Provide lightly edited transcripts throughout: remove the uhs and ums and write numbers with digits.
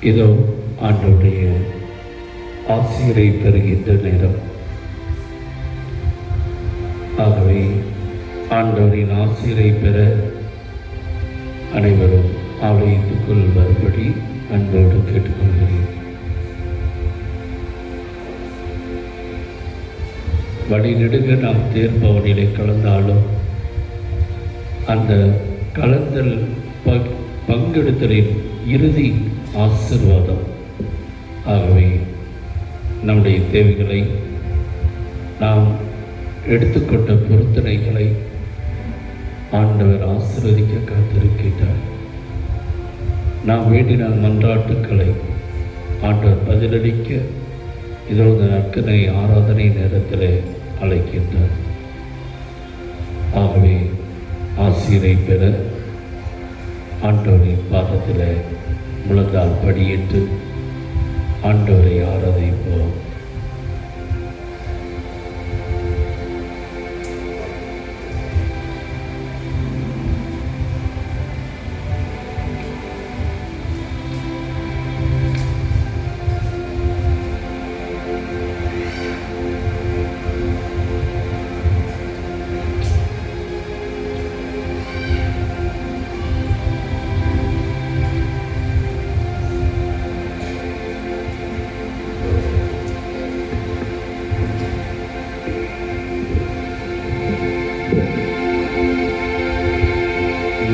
இதோ ஆண்டவருடைய ஆசிரியரை பெறுகின்ற நேரம். ஆகவே ஆண்டவரின் ஆசிரியரை பெற அனைவரும் ஆலயத்துக்குள் வரும்படி அன்போடு கேட்டுக்கொள்கிறேன். வழிநெடுக நாம் தேர்பவனிலே கலந்தாலும் அந்த கலந்தல் பங்கெடுத்தலின் இறுதி ஆசீர்வாதம். ஆகவே நம்முடைய தேவைகளை, நாம் எடுத்துக்கொண்ட பொருத்தனைகளை ஆண்டவர் ஆசீர்வதிக்க காத்திருக்கின்றார். நாம் வேண்டின மன்றாட்டுக்களை ஆண்டவர் பதிலளிக்க இதோ நற்கனை ஆராதனை நேரத்தில் அழைக்கின்றார். ஆகவே ஆசிரை பெற ஆண்டவரின் பாதத்தில் முழந்தால் படியிட்டு ஆண்டவரை ஆராதிப்போம்.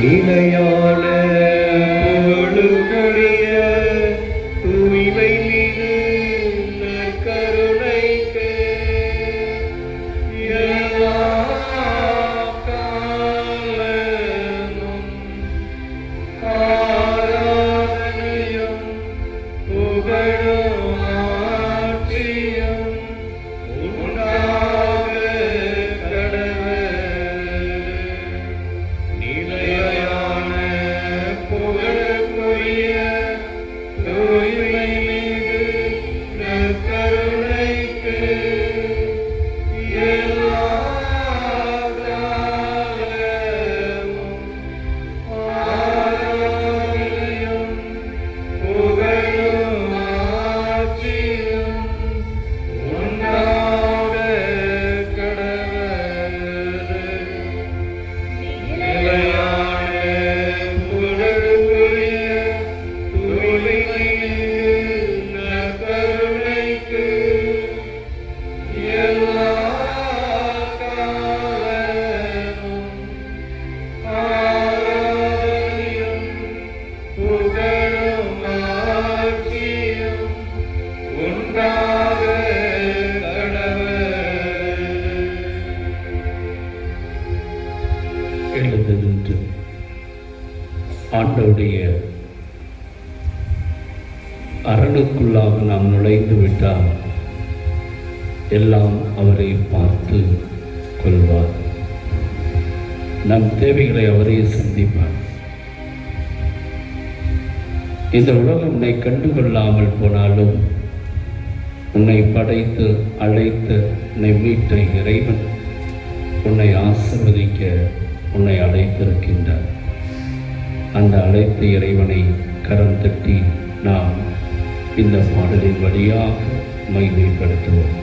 நிலையான ஒழுங்குடைய தூய்மை மிகு நற்கருணைக்கு எல்லா காலமும் ஆராதனையும் புகழும் ஆட்சியும் உண்டாக கடவுள். எழுந்தது ஆண்டவருடைய அரணுக்குள்ளாக நாம் நுழைந்து விட்டால் எல்லாம் அவரை பார்த்து கொள்வார். நம் தேவைகளை அவரே சந்திப்பார். இந்த உலகம் உன்னை கண்டுகொள்ளாமல் போனாலும் உன்னை படைத்து அழைத்து உன்னை மீட்ட இறைவன் உன்னை ஆசீர்வதிக்க உன்னை அழைத்திருக்கின்றார். அந்த அழைத்த இறைவனை கரம் தட்டி நாம் இந்த பாடலின் வழியாக மகிமைப்படுத்துவோம்.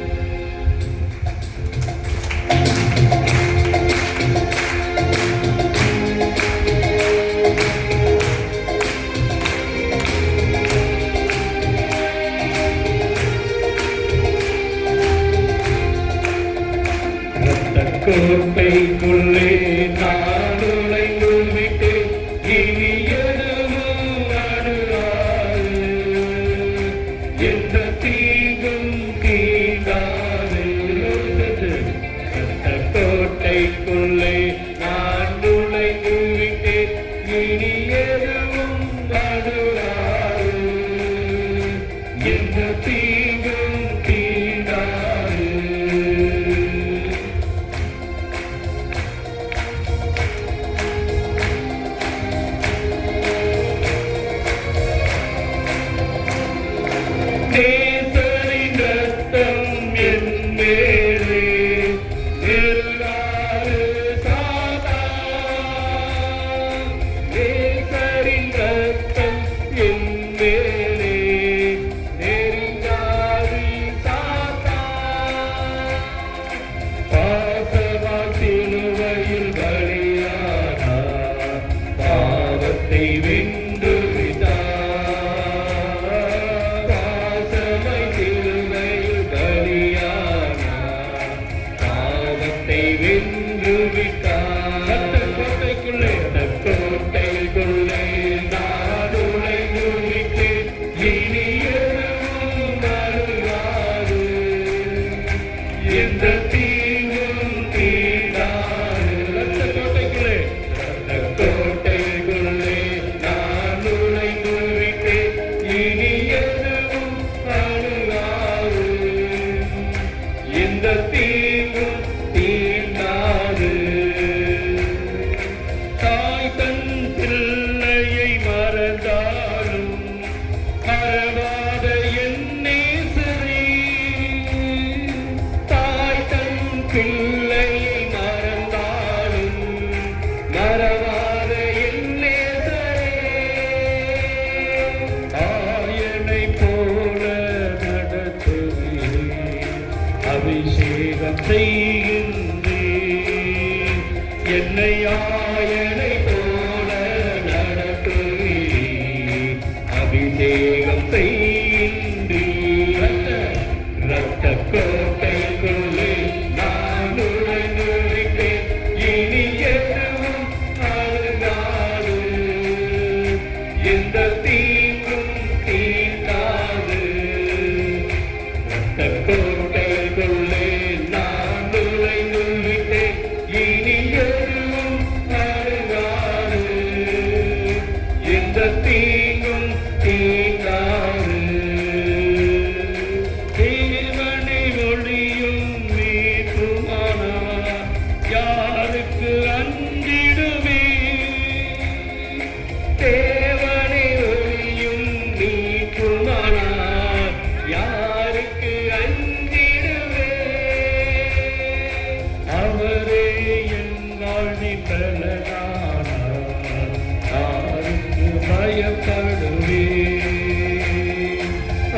கோட்டைக்குள்ளே நான் நுழைந்து விட்டேன், இனி எதுவும் நடுவாது, எந்த தீங்கும் தீண்டாது. கோட்டைக்குள்ளே நான் நுழைந்து விட்டேன், இனி எதுவும் நடுவாது, எந்த தீங்கும் தீண்டாது. நேசரின் ரத்தம் என் மேலே எல்லாரு சாதான். நேசரின் ரத்தம் என் மேலே பிள்ளையை மறந்தாலும் மறவாத என் நேசரே, ஆயனை போல நடத்துவீர், அபிஷேகம் செய்கின்றீர். என்னை ஆயனை போல நடத்துவீர், அபிஷேகம் செய்கின்றீர். ரத்த கோட்டைக்குள்ளே நான் நுழைந்து விட்டேன், இனி எதுவும் அழுகாது, எந்த தீங்கும் தீண்டாது. ரத்த கோட்டைக்குள்ளே நான் நுழைந்து விட்டேன், இனி எதுவும் அழுகாது, எந்த தீங்கும் தீண்டாது. தேவனை ஒளியும் நீக்குமானார் யாருக்கு அஞ்சிடுவே. அவரே என் வாழ்வின் பலனானார், யாருக்கு பயப்படுவே.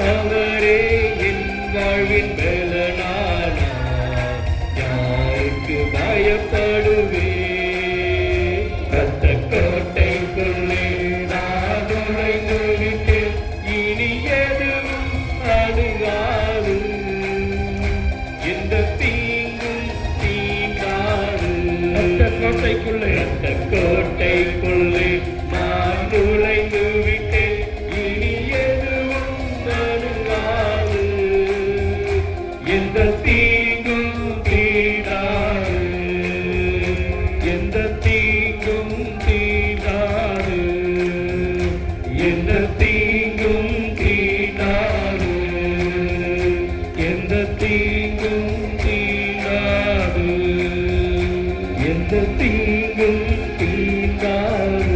அவரே என் வாழ்வின் பலனானார், யாருக்கு பயப்படுவே. ரத்த கோட்டைக்குள்ளே நான் நுழைந்து விட்டேன், இனி எதுவும் அழுகாது, எந்த தீங்கும் தீண்டாது. ரத்த கோட்டைக்குள்ளே நான் நுழைந்து விட்டேன், இனி எதுவும் அழுகாது, எந்த தீங்கும் தீண்டாது, எந்த தீங்கும் தீண்டாது, எந்த தீங்கும் தீண்டாது, எந்த தீங்கும் தீண்டாது, எந்த தீங்கும் தீண்டாது.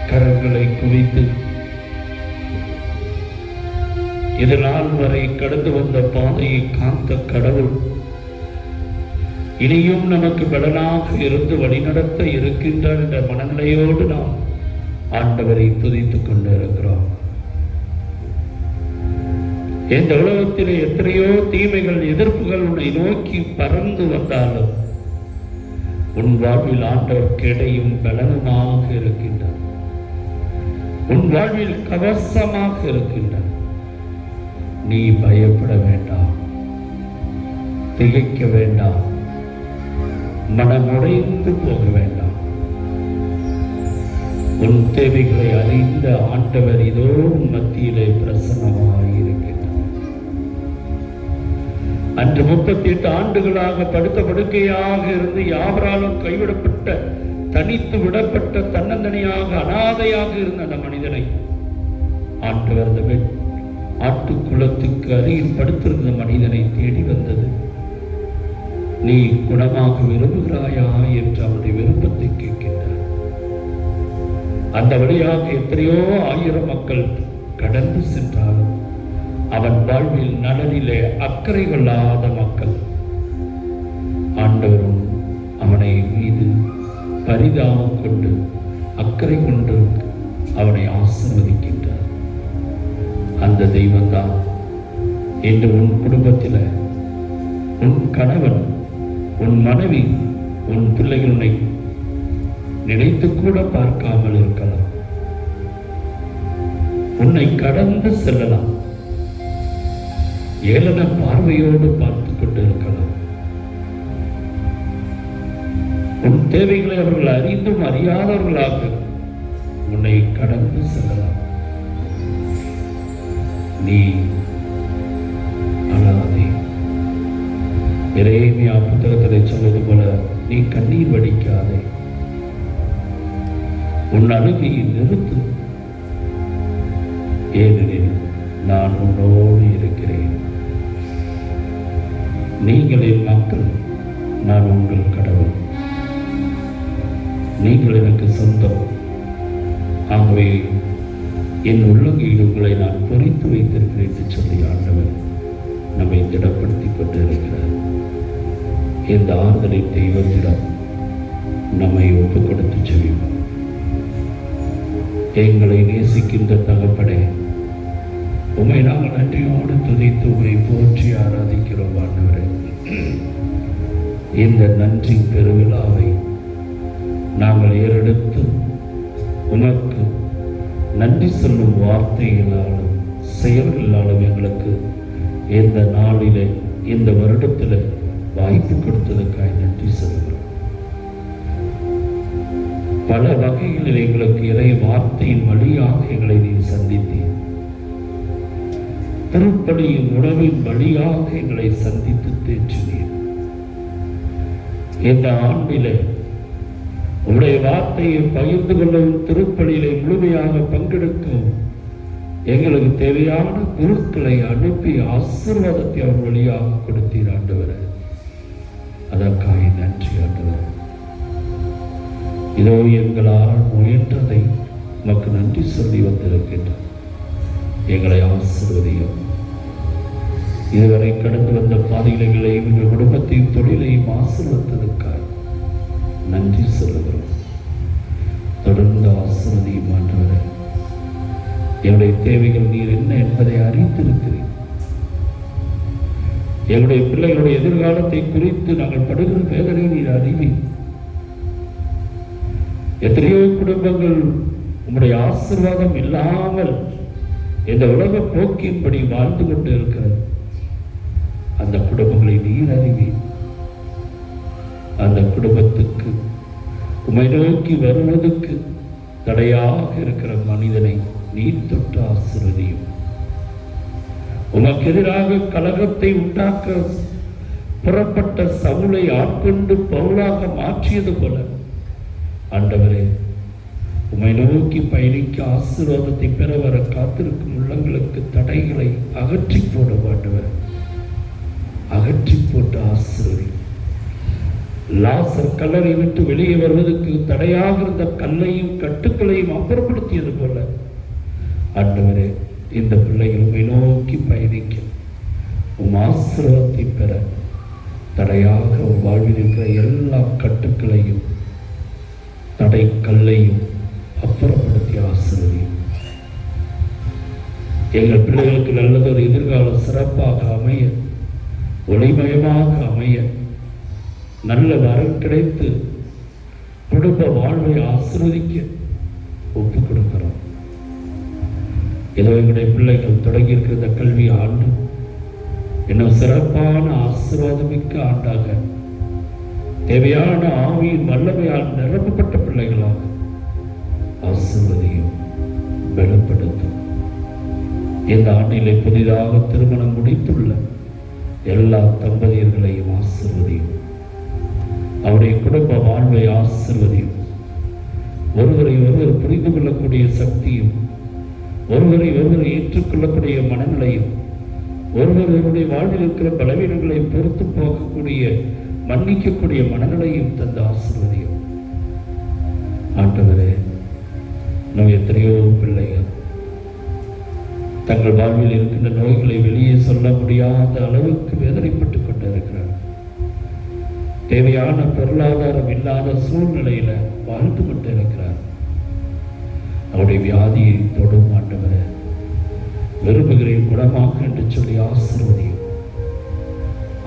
கரங்களை குவித்து இது நாள் வரை கடந்து வந்த பாதையை காத்த கடவுள் இனியும் நமக்கு பலனாக இருந்து வழிநடத்த இருக்கின்றார் என்ற மனநிலையோடு நாம் ஆண்டவரை துதித்துக் கொண்டிருக்கிறோம். இந்த உலகத்திலே எத்தனையோ தீமைகள் எதிர்ப்புகள் உன்னை நோக்கி பறந்து வந்தாலும் உன் வாழ்வில் ஆண்டவர் கிடையும் பலனுமாக இருக்கின்றார், உன் வாழ்வில் கவசமாக இருக்கின்றார். நீ பயப்பட வேண்டாம், திகைக்க வேண்டாம், மனமுடைந்து போக வேண்டாம். உன் தேவைகளை அறிந்த ஆண்டவர் இதோ உன் மத்தியிலே பிரசன்னமாயிருக்கின்றார். அன்று 38 ஆண்டுகளாக படுத்த படுக்கையாக இருந்து யாவராலும் கைவிடப்பட்ட, தனித்து விடப்பட்ட, தன்னந்தனியாக அனாதையாக இருந்த அந்த மனிதனை ஆண்டவர் அந்த ஆட்டுக்குளத்துக்கு அருகில் படுத்திருந்த மனிதனை தேடி வந்தது. நீ குணமாக விரும்புகிறாயா என்று அவனுடைய விருப்பத்தை கேட்கின்றார். அந்த வழியாக எத்தனையோ ஆயிரம் மக்கள் கடந்து சென்றாலும் அவன் வாழ்வில் நலனிலே அக்கறை கொள்ளாத மக்கள் ஆண்டவரும் அவனை மீது பரிதாபம் கொண்டு அக்கறை கொண்டு அவனை ஆசீர்வதிக்கின்றார். அந்த தெய்வம்தான் இன்று உன் குடும்பத்தில் உன் கணவன், உன் மனைவி, உன் பிள்ளைகள் உன்னை நினைத்து கூட பார்க்காமல் இருக்கலாம், உன்னை கடந்து செல்லலாம், ஏளன பார்வையோடு பார்த்து கொண்டு இருக்கலாம். உன் தேவைகளை அவர்கள் அறிந்தும் அறியாதவர்களாக உன்னை கடந்து செல்லலாம். நீ அழாதே. எரேமியா புத்தகத்திலே சொல்வது போல நீ கண்ணீர் வடிக்காதே, உன் அழுகையை நிறுத்து, ஏனெனில் நான் உன்னோடு இருக்கிறேன். நீங்கள் என் மக்கள், நான் உங்கள் கடவுள், நீங்கள் எனக்கு சொந்தம். ஆகவே என் உள்ளங்கையில் உங்களை நான் பொறித்து வைத்திருக்கிறேன் என்று சொல்லி ஆண்டவர் நம்மை திடப்படுத்திக் கொண்டு இருக்கிறார். இந்த ஆறுதலின் தெய்வத்திடம் நம்மை ஒப்புக் கொடுத்து செல்வோம். எங்களை நேசிக்கின்ற தகப்பனே, உம்மை நாங்கள் நன்றியோடு துதித்து உம்மை போற்றி ஆராதிக்கிறோம் ஆண்டவரே. இந்த நன்றி பெருவிழாவை நாங்கள் ஏறெடுத்து உமக்கு நன்றி சொல்லும் வார்த்தைகளாலும் செயல்களாலும் எங்களுக்கு இந்த நாளிலே இந்த வருடத்தில் வாய்ப்பு கொடுத்ததற்காக நன்றி சொல்கிறோம். பல வகைகளில் எங்களுக்கு இறை வார்த்தையின் வழியாக எங்களை நீ சந்தித்தீர். திருப்பலியின் உணவின் வழியாக எங்களை சந்தித்து தேற்றினீர். இந்த ஆண்டிலே உடைய வார்த்தையை பகிர்ந்து கொள்ளவும் திருப்பலியிலே முழுமையாக பங்கெடுக்கவும் எங்களுக்கு தேவையான குருக்களை அனுப்பி ஆசீர்வாதத்தை அவர் வழியாக கொடுத்தீர் ஆண்டவரே. அதற்காக நன்றி ஆண்டவரே. இதோ எங்களால் முயன்றதை உமக்கு நன்றி சொல்லி வந்திருக்கின்றோம். எங்களை ஆசீர்வதியும். இதுவரை கடந்து வந்த பாதைகளையும் எங்கள் குடும்பத்தையும் தொழிலையும் ஆசீர்வதித்ததற்காக நன்றி சொல்லுகிறோம். தொடர்ந்து ஆசீர்வதியும் ஆண்டவரே. எங்களுடைய தேவைகள் நீர் என்ன என்பதை அறிந்திருக்கிறீர். எங்களுடைய பிள்ளைகளுடைய எதிர்காலத்தை குறித்து நாங்கள் படுகிற வேதனை நீர் அறிவீர். எத்தனையோ குடும்பங்கள் உம்முடைய ஆசீர்வாதம் இல்லாமல் இந்த உலக போக்கின்படி வாழ்ந்து கொண்டு இருக்கிறது. அந்த குடும்பங்களை நீர் அறிவீர். அந்த குடும்பத்துக்கு உம்மை நோக்கி வருவதற்கு தடையாக இருக்கிற மனிதனை நீர் தொட்டு ஆசீர்வதியும். உமக்கு எதிராக கலகத்தை உண்டாக்க புறப்பட்ட சவுலை ஆட்கொண்டு பவுலாக மாற்றியது போல ஆண்டவரே, உம்மை நோக்கி பயணிக்க ஆசீர்வாதத்தை பெற வர காத்திருக்கும் உள்ளங்களுக்கு தடைகளை அகற்றி போட ஆண்டவர். அகற்றி போட்டு ஆசீர்வதி. லாசர் கல்லறை விட்டு வெளியே வருவதற்கு தடையாக இருந்த கல்லையும் கட்டுக்களையும் அப்புறப்படுத்தியது போல ஆண்டவரே, இந்த பிள்ளைகள் உம்மை நோக்கி பயணிக்க உம் ஆசீர்வாதத்தை பெற தடையாக வாழ்வில் இருக்கிற எல்லா கட்டுக்களையும் தடை கல்லையும் அப்புறப்படுத்தி ஆசீர்வதியும். எங்கள் பிள்ளைகளுக்கு நல்லதொரு எதிர்காலம் சிறப்பாக அமைய, ஒளிமயமாக அமைய, நல்ல வரம் கிடைத்து குடும்ப வாழ்வை ஆசீர்வதிக்க ஒப்பு கொடுக்கிறோம். ஏதோ எங்களுடைய பிள்ளைகள் தொடங்கி இருக்கிற கல்வி ஆண்டு இன்னும் சிறப்பான ஆசீர்வாதமிக்க ஆண்டாக, தேவையான ஆவியின் வல்லமையால் நிரப்பப்பட்ட பிள்ளைகளாக ஆசீர்வதியும், பலப்படுத்தும். இந்த ஆண்டிலே புதிதாக திருமணம் முடித்துள்ள எல்லா தம்பதியர்களையும் ஆசீர்வதியும். அவருடைய குடும்ப வாழ்வை ஆசீர்வதியும். ஒருவரை ஒருவர் புரிந்து கொள்ளக்கூடிய சக்தியும், ஒருவரை ஒருவர் ஏற்றுக்கொள்ளக்கூடிய மனநிலையும், ஒருவருடைய வாழ்வில் இருக்கிற பலவீனங்களை பொறுத்து போகக்கூடிய மன்னிக்கக்கூடிய மனநிலையும் தந்த ஆசீர்வதியும். ஆண்டவரே, நம் எத்தனையோ பிள்ளைகள் தங்கள் வாழ்வில் இருக்கின்ற நோய்களை வெளியே சொல்ல முடியாத அளவுக்கு வேதனைப்பட்டுக் கொண்டிருக்கிறார். தேவையான பொருளாதாரம் இல்லாத சூழ்நிலையில வாழ்ந்து கொண்டிருக்கிறார். அவருடைய வியாதியை தொடும் ஆண்டவரே, விரும்புகிறேன் குணமாக்க என்று சொல்லி ஆசீர்வதியும்.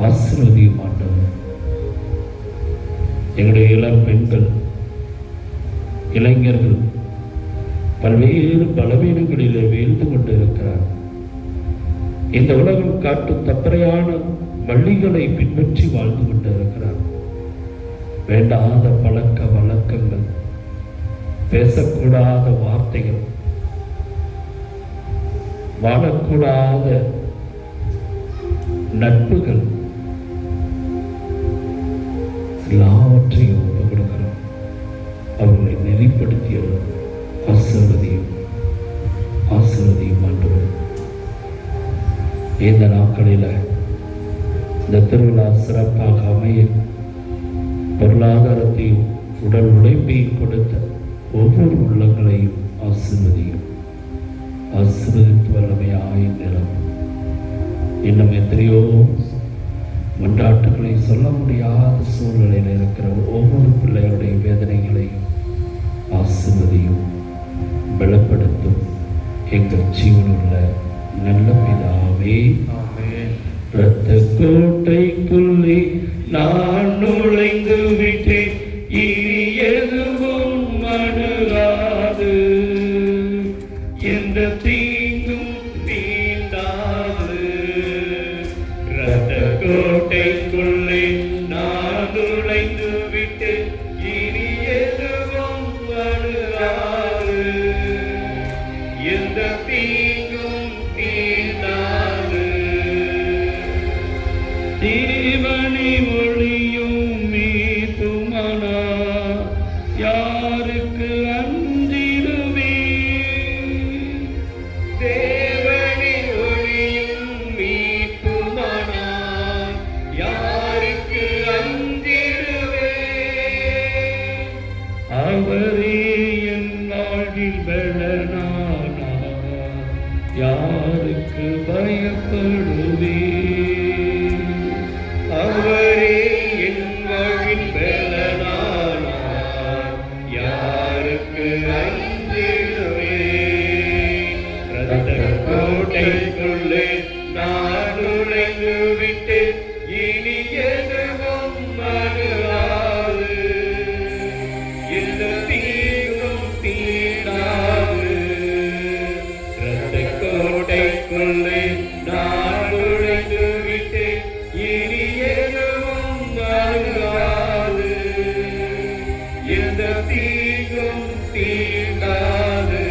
ஆசீர்வதியும் ஆண்டவர். எங்களுடைய இளம் பெண்கள், இளைஞர்கள் பல்வேறு பலவீனங்களிலே வீழ்ந்து கொண்டிருக்கிறார். இந்த உலகம் காட்டும் தப்பறையான வழிகளை பின்பற்றி வாழ்ந்து கொண்டிருக்கிறார். வேண்டாத பழக்க வழக்கங்கள், பேசக்கூடாத வார்த்தைகள், வாழக்கூடாத நட்புகள் எல்லாவற்றையும் கொடுக்கிறோம். அவர்களை நெறிப்படுத்தியது ஆசீர்வதியும். ஆசீர்வதியும் ஆண்டவர். இந்த நாட்களில் இந்த திருவிழா சிறப்பாக அமைய பொருளாதாரத்தையும் உடல் உழைப்பையும் கொடுத்த ஒவ்வொரு உள்ளங்களையும் ஆசீர்வதியும். ஆசீர்வதித்து வல்லமையாய் நிரப்பும். இன்னும் எத்தனையோ மன்றாட்டுகளை சொல்ல முடியாத சூழ்நிலையில் இருக்கிற ஒவ்வொரு பிள்ளைகளுடைய வேதனைகளையும் ஆசீர்வதியும் பலப்படுத்தும் எங்கள் ஜீவனுள்ள நல்ல பிதாவே. இரத்த கோட்டைக்குள்ளே நான் நுழைந்து விட்டேன், இனி எதுவும் அணுகாது, எந்த தீங்கும் தீண்டாது. இரத்த கோட்டைக்குள்ளே நான் நுழைந்து விட்டேன், இனி எதுவும் அணுகாது, எந்த தீங்கும் தீண்டாது. தேவனை ஒளியும் மீதுமானா யாருக்கு அஞ்சிடுவே, தேவனை ஒளியும் மீதுமானா யாருக்கு அஞ்சிடுவே. அவரே என் வாழ்வில் பலனானா யாருக்கு பயப்படுவே. அவரே என் வாழ்வின் பலனானார் யாருக்கு அஞ்சிடுவே. இரத்த கோட்டைக்குள்ளே நான் நுழைந்து விட்டேன், இனி எதுவும் அணுகாது, எந்த தீங்கும் தீண்டாது. இரத்த கோட்டைக்குள்ளே நான் நுழைந்து விட்டேன், இனி எதுவும் அணுகாது, எந்த தீங்கும் தீண்டாது.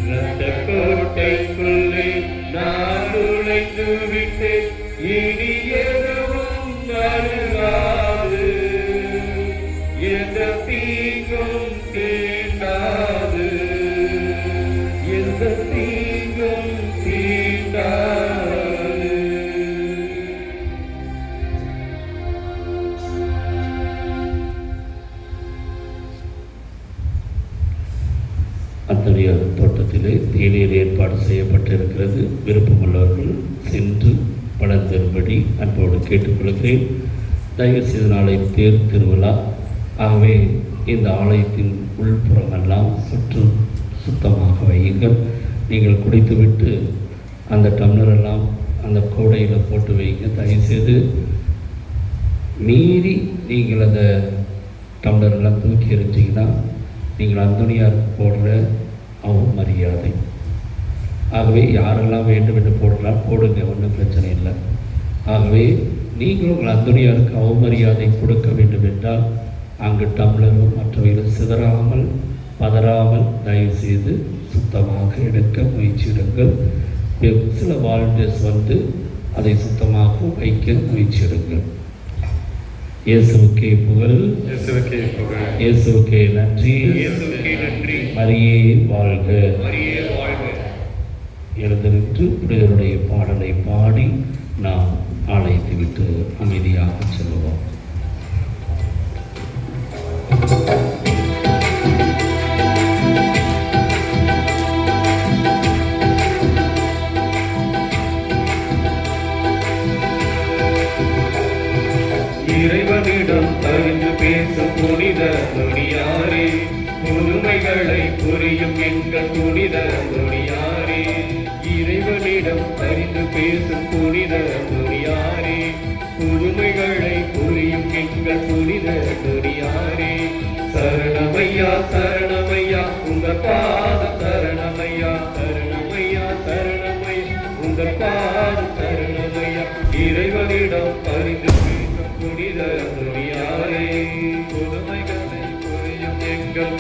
இரத்த கோட்டைக்குள்ளே நான் நுழைந்து விட்டேன், இனி எதுவும் அணுகாது, எந்த தீங்கும் தீண்டாது, எந்த தீங்கும் தீண்டாது. அத்தகைய தோட்டத்திலே தேநீர் ஏற்பாடு செய்யப்பட்டிருக்கிறது. விருப்பமுள்ளவர்கள் சென்று பலன் பெறும்படி அன்போடு கேட்டுக்கொள்கிறேன். தயவு செய்த நாளை தேர் திருவிழா. ஆகவே இந்த ஆலயத்தின் உள்புறமெல்லாம் சுத்தமாக வையுங்கள். நீங்கள் குடித்துவிட்டு அந்த டம்ளரெல்லாம் அந்த கோடையில் போட்டு வைங்க. தயவுசெய்து மீறி நீங்கள் அந்த டம்ளரெல்லாம் தூக்கி எறிஞ்சிங்கன்னா நீங்கள் அந்தோனியாருக்கு போடுற அவமரியாதை. ஆகவே யாரெல்லாம் வேண்டும் என்று போடலாம், போடுங்க, ஒன்றும் பிரச்சனை இல்லை. ஆகவே நீங்கள் உங்கள் அந்தோனியாருக்கு அவமரியாதை கொடுக்க வேண்டும் என்றால் அங்கு டம்ளரும் மற்றவையில் சிதறாமல் பதறாமல் தயவு செய்து சுத்தமாக எடுக்க முயற்சிடுங்கள். சில வாலண்டியர்ஸ் வந்து அதை சுத்தமாக வைக்க முயற்சிடுங்கள். இயேசுவுக்கே புகழ், இயேசுவுக்கே புகழ், இயேசுவுக்கே நன்றி, இயேசுவுக்கே நன்றி. மரியே வாழ்க, மரியே வாழ்க. எழுந்திருந்து புனிதருடைய பாடலை பாடி நாம் ஆலயத்தை விட்டு அமைதியாக செல்வோம். இறைவனிடம் பரிந்து பேசும் புனித மொழியாரே, புதுமைகளை புரியும் எங்கள் புனித மொழியாரே. இறைவனிடம் பரிந்து பேசும் புனித மொழியாரே, புதுமைகளை புரியும் எங்கள் புனித மொழியாரே. சரணமையா சரணமையா உங்க பாத சரணமையா, சரணமையா சரணமையா உங்க பாத சரணமையா. இறைவனிடம் பரிந்து புனித மொழியாரே, புதுமைகளை புரியும் எங்கள்